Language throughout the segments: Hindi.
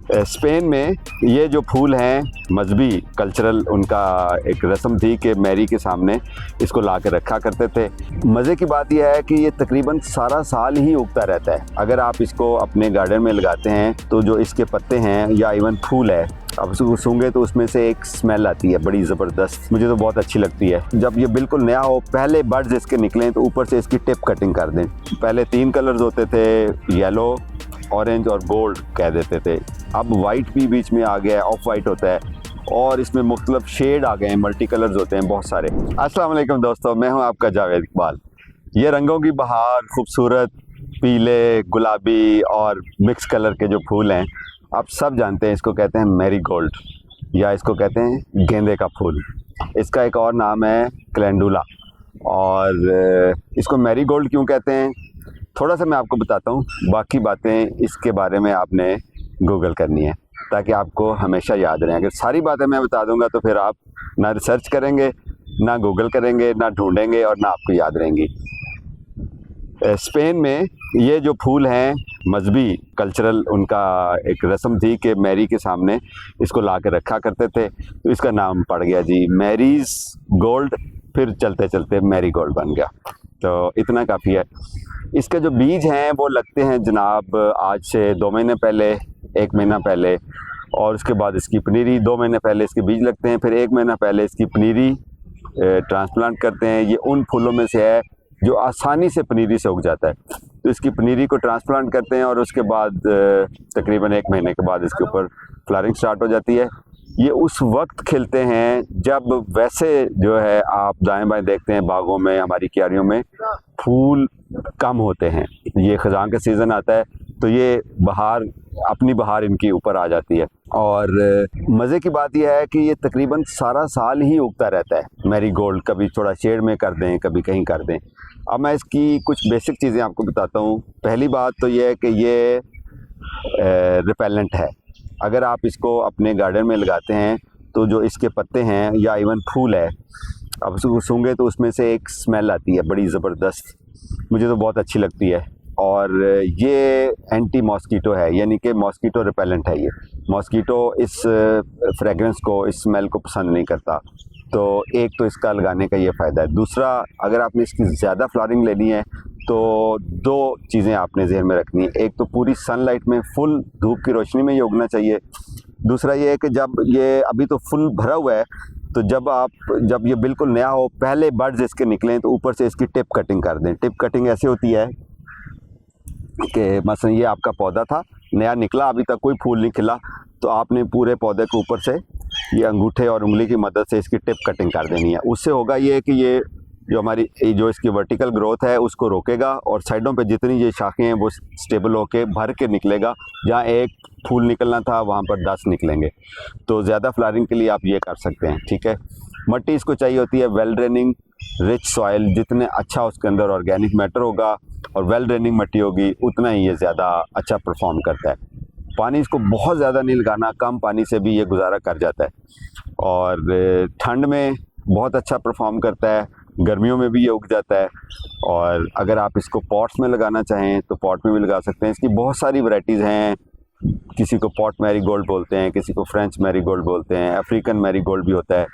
स्पेन में ये जो फूल हैं मजहबी कल्चरल उनका एक रस्म थी कि मैरी के सामने इसको ला के रखा करते थे। मज़े की बात यह है कि ये तकरीबन सारा साल ही उगता रहता है। अगर आप इसको अपने गार्डन में लगाते हैं तो जो इसके पत्ते हैं या इवन फूल है, अब उसको सूंघे तो उसमें से एक स्मेल आती है बड़ी ज़बरदस्त, मुझे तो बहुत अच्छी लगती है। जब ये बिल्कुल नया हो, पहले बड्स इसके निकलें तो ऊपर से इसकी टिप कटिंग कर दें। पहले 3 कलर्स होते थे, येलो, ऑरेंज और गोल्ड कह देते थे। अब वाइट भी बीच में आ गया है, ऑफ वाइट होता है और इसमें मुख्तलिफ शेड आ गए हैं, मल्टी कलर्स होते हैं बहुत सारे। अस्सलाम वालेकुम दोस्तों, मैं हूं आपका जावेद इकबाल। ये रंगों की बहार, खूबसूरत पीले, गुलाबी और मिक्स कलर के जो फूल हैं, आप सब जानते हैं इसको कहते हैं मैरीगोल्ड या इसको कहते हैं गेंदे का फूल। इसका एक और नाम है कैलेंडुला। और इसको मैरीगोल्ड क्यों कहते हैं थोड़ा सा मैं आपको बताता हूँ, बाकी बातें इसके बारे में आपने गूगल करनी है ताकि आपको हमेशा याद रहें। अगर सारी बातें मैं बता दूंगा तो फिर आप ना रिसर्च करेंगे, ना गूगल करेंगे, ना ढूंढेंगे और ना आपको याद रहेंगी। स्पेन में ये जो फूल हैं मजहबी कल्चरल उनका एक रस्म थी कि मैरी के सामने इसको ला के रखा करते थे, तो इसका नाम पड़ गया जी मैरीज गोल्ड। फिर चलते चलते मैरी गोल्ड बन गया। तो इतना काफ़ी है। इसके जो बीज हैं वो लगते हैं जनाब आज से 2 महीने पहले, 1 महीना पहले, और उसके बाद इसकी पनीरी 2 महीने पहले इसके बीज लगते हैं। फिर 1 महीना पहले इसकी पनीरी ट्रांसप्लांट करते हैं। ये उन फूलों में से है जो आसानी से पनीरी से उग जाता है, तो इसकी पनीरी को ट्रांसप्लांट करते हैं और उसके बाद तकरीबन 1 महीने के बाद इसके ऊपर फ्लावरिंग स्टार्ट हो जाती है। ये उस वक्त खिलते हैं जब वैसे जो है आप दाएं बाएं देखते हैं बागों में, हमारी क्यारियों में फूल कम होते हैं। ये ख़ज़ां का सीज़न आता है तो ये बहार, अपनी बहार इनकी ऊपर आ जाती है। और मज़े की बात यह है कि ये तकरीबन सारा साल ही उगता रहता है मैरीगोल्ड। कभी थोड़ा शेड में कर दें, कभी कहीं कर दें। अब मैं इसकी कुछ बेसिक चीज़ें आपको बताता हूँ। पहली बात तो ये है कि ये रिपेलेंट है। अगर आप इसको अपने गार्डन में लगाते हैं तो जो इसके पत्ते हैं या इवन फूल है, अब उसको सूंघे तो उसमें से एक स्मेल आती है बड़ी ज़बरदस्त, मुझे तो बहुत अच्छी लगती है। और ये एंटी मॉस्कीटो है, यानी कि मॉस्कीटो रिपेलेंट है। ये मॉस्कीटो इस फ्रेगरेंस को, इस स्मेल को पसंद नहीं करता। तो एक तो इसका लगाने का ये फ़ायदा है। दूसरा, अगर आपने इसकी ज़्यादा फ्लावरिंग लेनी है तो 2 चीज़ें आपने जहन में रखनी है। एक तो पूरी सनलाइट में, फुल धूप की रोशनी में ये उगना चाहिए। दूसरा ये है कि जब ये अभी तो फुल भरा हुआ है, तो जब ये बिल्कुल नया हो, पहले बड्स इसके निकलें तो ऊपर से इसकी टिप कटिंग कर दें। टिप कटिंग ऐसे होती है कि मसलन ये आपका पौधा था, नया निकला, अभी तक कोई फूल नहीं खिला, तो आपने पूरे पौधे के ऊपर से ये अंगूठे और उंगली की मदद से इसकी टिप कटिंग कर देनी है। उससे होगा ये कि ये जो इसकी वर्टिकल ग्रोथ है उसको रोकेगा और साइडों पे जितनी ये शाखें हैं वो स्टेबल होके भर के निकलेगा। जहाँ एक फूल निकलना था वहाँ पर 10 निकलेंगे। तो ज़्यादा फ्लावरिंग के लिए आप ये कर सकते हैं, ठीक है। मट्टी इसको चाहिए होती है वेल ड्रेनिंग, रिच सॉइल। जितने अच्छा उसके अंदर ऑर्गेनिक मैटर होगा और वेल ड्रेनिंग मिट्टी होगी, उतना ही ये ज़्यादा अच्छा परफॉर्म करता है। पानी इसको बहुत ज़्यादा नहीं लगाना, कम पानी से भी ये गुजारा कर जाता है। और ठंड में बहुत अच्छा परफॉर्म करता है, गर्मियों में भी ये उग जाता है। और अगर आप इसको पॉट्स में लगाना चाहें तो पॉट में भी लगा सकते हैं। इसकी बहुत सारी वैरायटीज़ हैं। किसी को पॉट मैरीगोल्ड बोलते हैं, किसी को फ्रेंच मैरीगोल्ड बोलते हैं, अफ्रीकन मैरीगोल्ड भी होता है।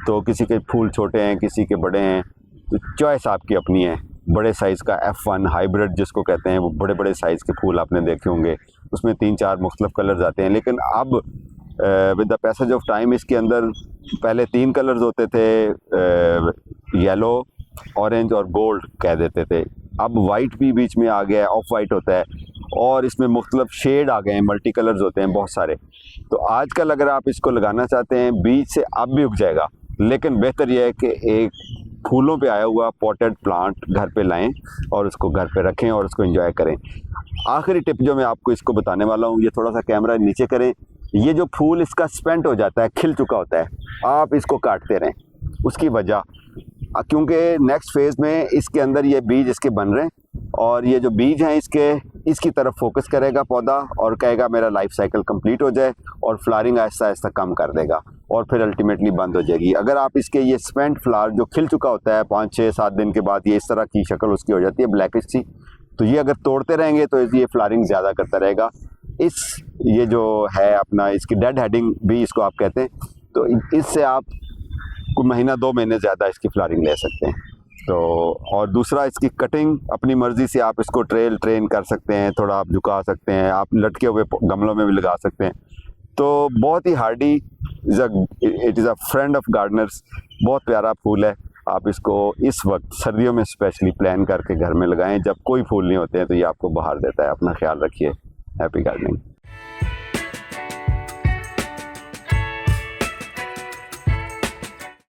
तो किसी के फूल छोटे हैं, किसी के बड़े हैं, तो चॉइस आपकी अपनी है। बड़े साइज़ का F1 हाइब्रिड जिसको कहते हैं, वो बड़े बड़े साइज़ के फूल आपने देखे होंगे, उसमें 3-4 मुख्तलिफ कलर्स आते हैं। लेकिन अब with the passage of time इसके अंदर पहले 3 कलर्स होते थे, येलो, ऑरेंज और गोल्ड कह देते थे। अब वाइट भी बीच में आ गया है, ऑफ वाइट होता है और इसमें मुख्तलिफ शेड आ गए हैं, मल्टी कलर्स होते हैं बहुत सारे। तो आजकल अगर आप इसको लगाना चाहते हैं, बीज से अब भी उग जाएगा, लेकिन बेहतर यह है कि एक फूलों पे आया हुआ पॉटेड प्लांट घर पे लाएं और उसको घर पे रखें और उसको एंजॉय करें। आखिरी टिप जो मैं आपको इसको बताने वाला हूँ, ये थोड़ा सा कैमरा नीचे करें। ये जो फूल इसका स्पेंट हो जाता है, खिल चुका होता है, आप इसको काटते रहें। उसकी वजह क्योंकि नेक्स्ट फेज़ में इसके अंदर ये बीज इसके बन रहे हैं और ये जो बीज हैं इसकी तरफ फोकस करेगा पौधा और कहेगा मेरा लाइफ साइकिल कंप्लीट हो जाए और फ्लावरिंग आहिस्ता आहिस्ता कम कर देगा और फिर अल्टीमेटली बंद हो जाएगी। अगर आप इसके ये स्पेंट फ्लावर जो खिल चुका होता है 5-6-7 दिन के बाद ये इस तरह की शक्ल उसकी हो जाती है ब्लैकिश सी, तो ये अगर तोड़ते रहेंगे तो ये फ्लावरिंग ज़्यादा करता रहेगा। इस ये जो है अपना, इसकी डेड हेडिंग भी इसको आप कहते हैं, तो इससे आप कोई महीना 2 महीने ज़्यादा इसकी फ्लावरिंग ले सकते हैं। तो और दूसरा, इसकी कटिंग अपनी मर्ज़ी से आप इसको ट्रेन कर सकते हैं, थोड़ा आप झुका सकते हैं, आप लटके हुए गमलों में भी लगा सकते हैं। तो बहुत ही hardy, it is a friend of gardeners. बहुत प्यारा फूल है। आप इसको इस वक्त सर्दियों में स्पेशली प्लान करके घर में लगाएं, जब कोई फूल नहीं होते हैं, तो ये आपको बाहर देता है। अपना ख्याल रखिए। Happy gardening.